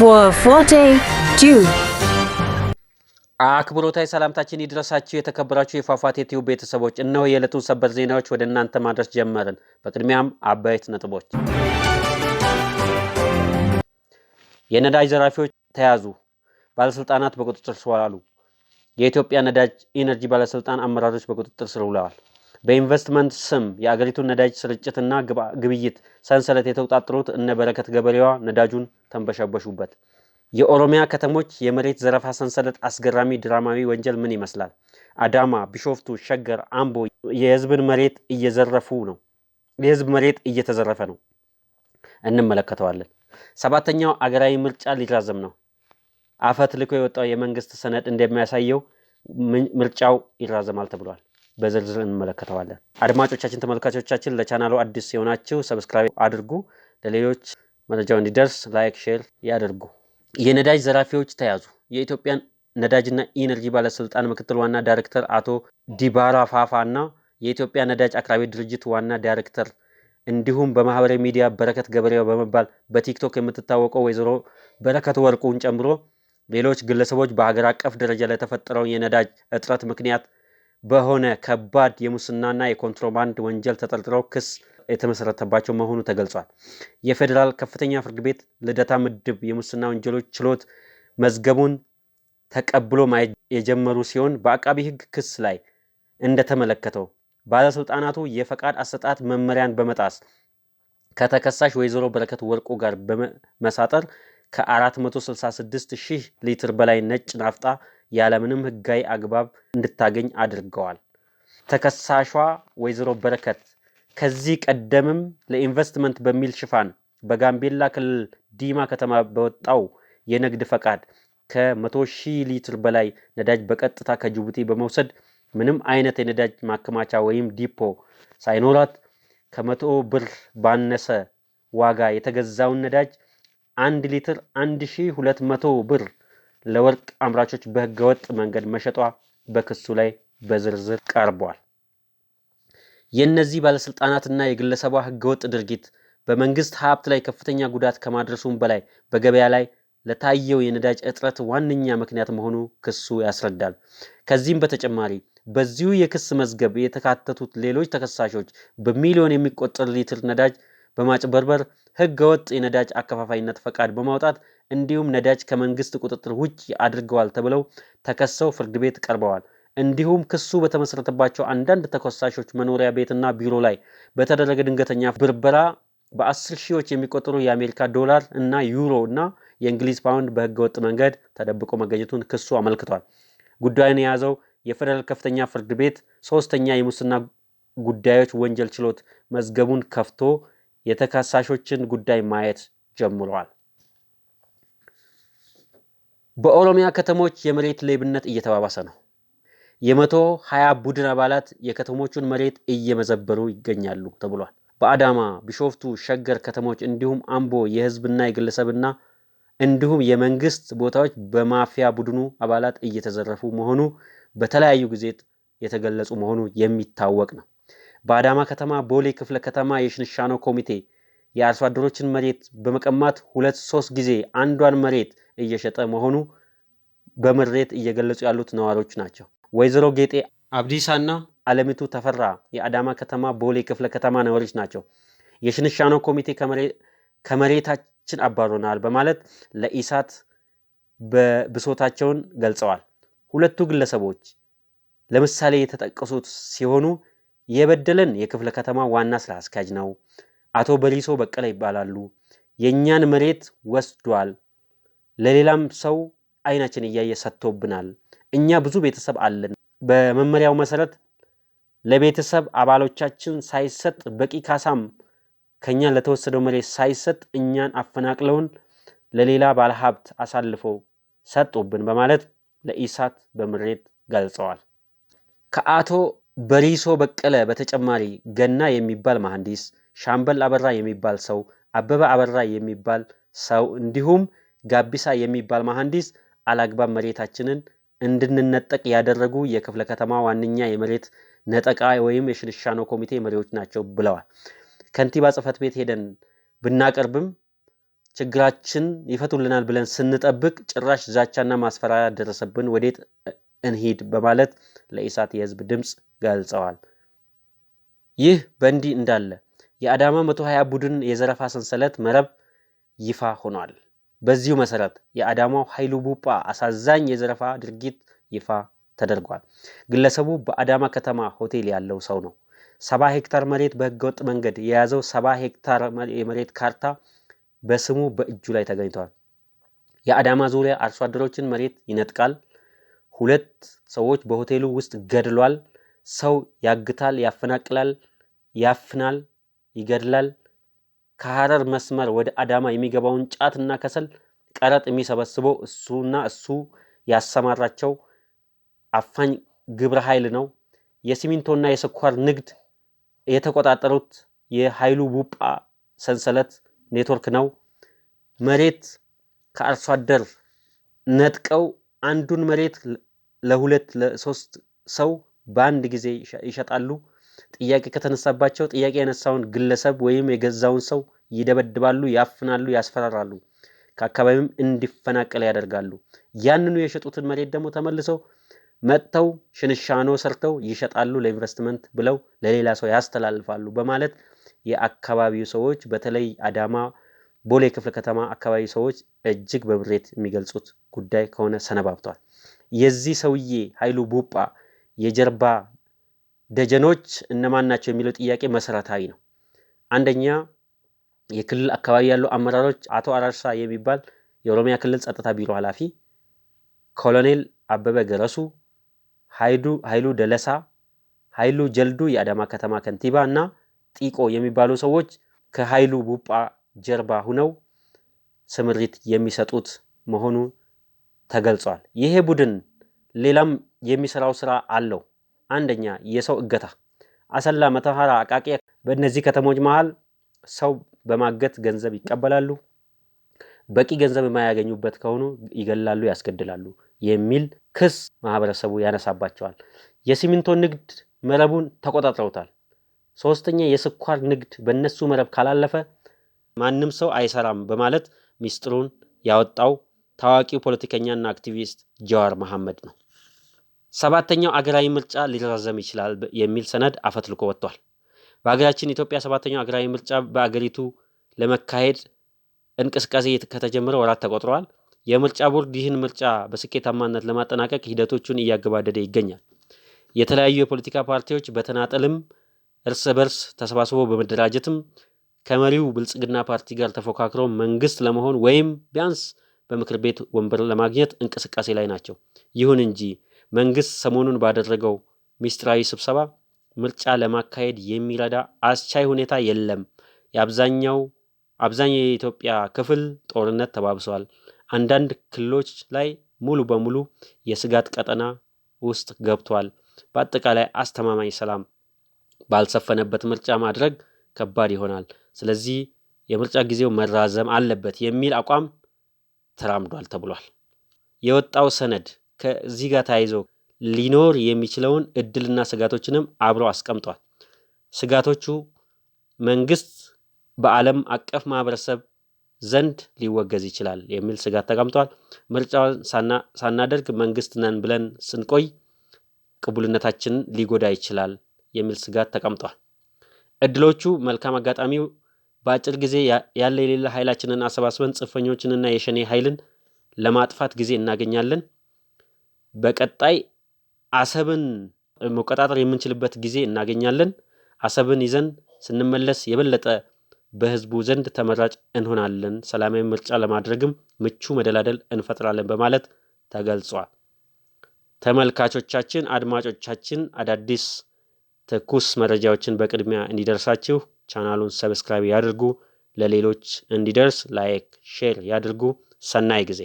for Forte 2 አክብሮታይ ሰላምታችን ይድረሳችሁ የተከበራችሁ የፏፏቴ ቲዩብ ቤተሰቦች እነሆ የዕለቱን ሰበር ዜናዎች ወደ እናንተ ማድረስ ጀመርን። በቅድሚያም አበይት ነጥቦች። የነዳጅ ዘራፊዎች ተያዙ፣ ባለስልጣናት በቁጥጥር ስር ዋሉ። የኢትዮጵያ ነዳጅ ኢነርጂ ባለስልጣን አመራሮች በቁጥጥር ስር ውለዋል። በኢንቨስትመንት ስም የአገሪቱን ነዳጅ ስርጭትና ግብይት ሰንሰለት የተውጣጠሩት እነ በረከት ገበሬዋ ነዳጁን ተንበሸበሹበት። የኦሮሚያ ከተሞች የመሬት ዘረፋ ሰንሰለት አስገራሚ ድራማዊ ወንጀል ምን ይመስላል? አዳማ፣ ቢሾፍቱ፣ ሸገር፣ አምቦ የህዝብን መሬት እየዘረፉ ነው። የህዝብ መሬት እየተዘረፈ ነው። እንመለከተዋለን። ሰባተኛው አገራዊ ምርጫ ሊራዘም ነው። አፈት ልኮ የወጣው የመንግስት ሰነድ እንደሚያሳየው ምርጫው ይራዘማል ተብሏል። በዝርዝር እንመለከተዋለን። አድማጮቻችን፣ ተመልካቾቻችን ለቻናሉ አዲስ የሆናችሁ ሰብስክራይብ አድርጉ። ለሌሎች መረጃው እንዲደርስ ላይክ፣ ሼር ያድርጉ። የነዳጅ ዘራፊዎች ተያዙ። የኢትዮጵያ ነዳጅና ኢነርጂ ባለስልጣን ምክትል ዋና ዳይሬክተር አቶ ዲባራ ፋፋ እና የኢትዮጵያ ነዳጅ አቅራቢ ድርጅት ዋና ዳይሬክተር እንዲሁም በማህበራዊ ሚዲያ በረከት ገበሬው በመባል በቲክቶክ የምትታወቀው ወይዘሮ በረከት ወርቁን ጨምሮ ሌሎች ግለሰቦች በሀገር አቀፍ ደረጃ ለተፈጠረው የነዳጅ እጥረት ምክንያት በሆነ ከባድ የሙስናና የኮንትሮባንድ ወንጀል ተጠርጥረው ክስ የተመሰረተባቸው መሆኑ ተገልጿል። የፌዴራል ከፍተኛ ፍርድ ቤት ልደታ ምድብ የሙስና ወንጀሎች ችሎት መዝገቡን ተቀብሎ ማየት የጀመሩ ሲሆን በአቃቢ ሕግ ክስ ላይ እንደተመለከተው ባለስልጣናቱ የፈቃድ አሰጣጥ መመሪያን በመጣስ ከተከሳሽ ወይዘሮ በረከት ወርቁ ጋር በመሳጠር ከ466 ሺህ ሊትር በላይ ነጭ ናፍጣ ያለምንም ህጋዊ አግባብ እንድታገኝ አድርገዋል። ተከሳሿ ወይዘሮ በረከት ከዚህ ቀደምም ለኢንቨስትመንት በሚል ሽፋን በጋምቤላ ክልል ዲማ ከተማ በወጣው የንግድ ፈቃድ ከ100 ሺህ ሊትር በላይ ነዳጅ በቀጥታ ከጅቡቲ በመውሰድ ምንም አይነት የነዳጅ ማከማቻ ወይም ዲፖ ሳይኖራት ከ100 ብር ባነሰ ዋጋ የተገዛውን ነዳጅ 1 ሊትር 1200 ብር ለወርቅ አምራቾች በህገወጥ መንገድ መሸጧ በክሱ ላይ በዝርዝር ቀርቧል። የእነዚህ ባለስልጣናትና የግለሰቧ ህገወጥ ድርጊት በመንግስት ሀብት ላይ ከፍተኛ ጉዳት ከማድረሱም በላይ በገበያ ላይ ለታየው የነዳጅ እጥረት ዋነኛ ምክንያት መሆኑ ክሱ ያስረዳል። ከዚህም በተጨማሪ በዚሁ የክስ መዝገብ የተካተቱት ሌሎች ተከሳሾች በሚሊዮን የሚቆጠር ሊትር ነዳጅ በማጭበርበር ህገወጥ የነዳጅ አከፋፋይነት ፈቃድ በማውጣት እንዲሁም ነዳጅ ከመንግስት ቁጥጥር ውጭ አድርገዋል ተብለው ተከሰው ፍርድ ቤት ቀርበዋል። እንዲሁም ክሱ በተመሰረተባቸው አንዳንድ ተከሳሾች መኖሪያ ቤትና ቢሮ ላይ በተደረገ ድንገተኛ ብርበራ በ10 ሺዎች የሚቆጠሩ የአሜሪካ ዶላር እና ዩሮ እና የእንግሊዝ ፓውንድ በህገወጥ መንገድ ተደብቆ መገኘቱን ክሱ አመልክቷል። ጉዳዩን የያዘው የፌደራል ከፍተኛ ፍርድ ቤት ሶስተኛ የሙስና ጉዳዮች ወንጀል ችሎት መዝገቡን ከፍቶ የተከሳሾችን ጉዳይ ማየት ጀምሯል። በኦሮሚያ ከተሞች የመሬት ሌብነት እየተባባሰ ነው። የ120 ቡድን አባላት የከተሞቹን መሬት እየመዘበሩ ይገኛሉ ተብሏል። በአዳማ፣ ቢሾፍቱ፣ ሸገር ከተሞች እንዲሁም አምቦ የህዝብና የግለሰብና እንዲሁም የመንግስት ቦታዎች በማፊያ ቡድኑ አባላት እየተዘረፉ መሆኑ በተለያዩ ጊዜ የተገለጹ መሆኑ የሚታወቅ ነው። በአዳማ ከተማ ቦሌ ክፍለ ከተማ የሽንሻኖ ኮሚቴ የአርሶ አደሮችን መሬት በመቀማት 2-3 ጊዜ አንዷን መሬት እየሸጠ መሆኑ በምሬት እየገለጹ ያሉት ነዋሪዎች ናቸው። ወይዘሮ ጌጤ አብዲሳና አለሚቱ ተፈራ የአዳማ ከተማ ቦሌ ክፍለ ከተማ ነዋሪዎች ናቸው። የሽንሻኖ ኮሚቴ ከመሬታችን አባሮናል በማለት ለኢሳት በብሶታቸውን ገልጸዋል። ሁለቱ ግለሰቦች ለምሳሌ የተጠቀሱት ሲሆኑ የበደለን የክፍለ ከተማ ዋና ስራ አስኪያጅ ነው፣ አቶ በሪሶ በቀለ ይባላሉ። የኛን መሬት ወስዷል፣ ለሌላም ሰው አይናችን እያየ ሰጥቶብናል። እኛ ብዙ ቤተሰብ አለን። በመመሪያው መሰረት ለቤተሰብ አባሎቻችን ሳይሰጥ በቂ ካሳም ከኛ ለተወሰደው መሬት ሳይሰጥ እኛን አፈናቅለውን ለሌላ ባለሀብት አሳልፈው ሰጡብን በማለት ለኢሳት በምሬት ገልጸዋል። ከአቶ በሪሶ በቀለ በተጨማሪ ገና የሚባል መሐንዲስ፣ ሻምበል አበራ የሚባል ሰው፣ አበበ አበራ የሚባል ሰው እንዲሁም ጋቢሳ የሚባል መሐንዲስ አላግባብ መሬታችንን እንድንነጠቅ ያደረጉ የክፍለ ከተማ ዋነኛ የመሬት ነጠቃ ወይም የሽንሻኖ ኮሚቴ መሪዎች ናቸው ብለዋል። ከንቲባ ጽሕፈት ቤት ሄደን ብናቀርብም ችግራችን ይፈቱልናል ብለን ስንጠብቅ ጭራሽ ዛቻና ማስፈራሪያ ደረሰብን፣ ወዴት እንሂድ በማለት ለኢሳት የህዝብ ድምጽ ገልጸዋል። ይህ በእንዲህ እንዳለ የአዳማ 120 ቡድን የዘረፋ ሰንሰለት መረብ ይፋ ሆኗል። በዚሁ መሰረት የአዳማው ኃይሉ ቡጳ አሳዛኝ የዘረፋ ድርጊት ይፋ ተደርጓል። ግለሰቡ በአዳማ ከተማ ሆቴል ያለው ሰው ነው። 70 ሄክታር መሬት በህገወጥ መንገድ የያዘው 70 ሄክታር የመሬት ካርታ በስሙ በእጁ ላይ ተገኝቷል። የአዳማ ዙሪያ አርሶ አደሮችን መሬት ይነጥቃል። 2 ሰዎች በሆቴሉ ውስጥ ገድሏል። ሰው ያግታል፣ ያፈናቅላል፣ ያፍናል፣ ይገድላል። ከሐረር መስመር ወደ አዳማ የሚገባውን ጫትና ከሰል ቀረጥ የሚሰበስበው እሱና እሱ ያሰማራቸው አፋኝ ግብረ ኃይል ነው። የሲሚንቶና የስኳር ንግድ የተቆጣጠሩት የኃይሉ ቡጳ ሰንሰለት ኔትወርክ ነው። መሬት ከአርሶ አደር ነጥቀው አንዱን መሬት ለሁለት ለሶስት ሰው በአንድ ጊዜ ይሸጣሉ። ጥያቄ ከተነሳባቸው ጥያቄ ያነሳውን ግለሰብ ወይም የገዛውን ሰው ይደበድባሉ፣ ያፍናሉ፣ ያስፈራራሉ። ከአካባቢም እንዲፈናቀል ያደርጋሉ። ያንኑ የሸጡትን መሬት ደግሞ ተመልሰው መጥተው ሽንሻኖ ሰርተው ይሸጣሉ፣ ለኢንቨስትመንት ብለው ለሌላ ሰው ያስተላልፋሉ በማለት የአካባቢው ሰዎች በተለይ አዳማ ቦሌ ክፍለ ከተማ አካባቢ ሰዎች እጅግ በብሬት የሚገልጹት ጉዳይ ከሆነ ሰነባብቷል። የዚህ ሰውዬ ኃይሉ ቡጳ የጀርባ ደጀኖች እነማን ናቸው የሚለው ጥያቄ መሰረታዊ ነው። አንደኛ የክልል አካባቢ ያሉ አመራሮች አቶ አራርሳ የሚባል የኦሮሚያ ክልል ጸጥታ ቢሮ ኃላፊ፣ ኮሎኔል አበበ ገረሱ፣ ኃይሉ ደለሳ፣ ኃይሉ ጀልዱ የአዳማ ከተማ ከንቲባ እና ጢቆ የሚባሉ ሰዎች ከኃይሉ ቡጳ ጀርባ ሁነው ስምሪት የሚሰጡት መሆኑ ተገልጿል። ይሄ ቡድን ሌላም የሚሰራው ስራ አለው። አንደኛ የሰው እገታ፣ አሰላ፣ መተሃራ፣ አቃቂ በእነዚህ ከተሞች መሃል ሰው በማገት ገንዘብ ይቀበላሉ። በቂ ገንዘብ የማያገኙበት ከሆኑ ይገላሉ፣ ያስገድላሉ የሚል ክስ ማህበረሰቡ ያነሳባቸዋል። የሲሚንቶ ንግድ መረቡን ተቆጣጥረውታል። ሶስተኛ የስኳር ንግድ በእነሱ መረብ ካላለፈ ማንም ሰው አይሰራም በማለት ሚስጥሩን ያወጣው ታዋቂው ፖለቲከኛና አክቲቪስት ጀዋር መሐመድ ነው። 7ኛው አገራዊ ምርጫ ሊራዘም ይችላል የሚል ሰነድ አፈትልኮ ወጥቷል። በሀገራችን ኢትዮጵያ 7ኛው አገራዊ ምርጫ በአገሪቱ ለመካሄድ እንቅስቃሴ ከተጀመረ ወራት ተቆጥረዋል። የምርጫ ቦርድ ይህን ምርጫ በስኬታማነት ለማጠናቀቅ ሂደቶቹን እያገባደደ ይገኛል። የተለያዩ የፖለቲካ ፓርቲዎች በተናጠልም እርስ በርስ ተሰባስበው በመደራጀትም ከመሪው ብልጽግና ፓርቲ ጋር ተፎካክረው መንግስት ለመሆን ወይም ቢያንስ በምክር ቤት ወንበር ለማግኘት እንቅስቃሴ ላይ ናቸው። ይሁን እንጂ መንግስት ሰሞኑን ባደረገው ሚስጥራዊ ስብሰባ ምርጫ ለማካሄድ የሚረዳ አስቻይ ሁኔታ የለም፣ አብዛኛው የኢትዮጵያ ክፍል ጦርነት ተባብሷል፣ አንዳንድ ክልሎች ላይ ሙሉ በሙሉ የስጋት ቀጠና ውስጥ ገብቷል፣ በአጠቃላይ አስተማማኝ ሰላም ባልሰፈነበት ምርጫ ማድረግ ከባድ ይሆናል፣ ስለዚህ የምርጫ ጊዜው መራዘም አለበት የሚል አቋም ተራምዷል ተብሏል። የወጣው ሰነድ ከዚህ ጋር ተያይዞ ሊኖር የሚችለውን እድልና ስጋቶችንም አብረው አስቀምጧል። ስጋቶቹ መንግስት በዓለም አቀፍ ማህበረሰብ ዘንድ ሊወገዝ ይችላል የሚል ስጋት ተቀምጧል። ምርጫውን ሳናደርግ መንግስት ነን ብለን ስንቆይ ቅቡልነታችንን ሊጎዳ ይችላል የሚል ስጋት ተቀምጧል። እድሎቹ መልካም አጋጣሚው በአጭር ጊዜ ያለ የሌለ ኃይላችንን አሰባስበን ጽንፈኞችንና የሸኔ ኃይልን ለማጥፋት ጊዜ እናገኛለን። በቀጣይ አሰብን መቆጣጠር የምንችልበት ጊዜ እናገኛለን። አሰብን ይዘን ስንመለስ የበለጠ በህዝቡ ዘንድ ተመራጭ እንሆናለን። ሰላማዊ ምርጫ ለማድረግም ምቹ መደላደል እንፈጥራለን በማለት ተገልጿል። ተመልካቾቻችን፣ አድማጮቻችን አዳዲስ ትኩስ መረጃዎችን በቅድሚያ እንዲደርሳችሁ ቻናሉን ሰብስክራይብ ያድርጉ። ለሌሎች እንዲደርስ ላይክ፣ ሼር ያድርጉ። ሰናይ ጊዜ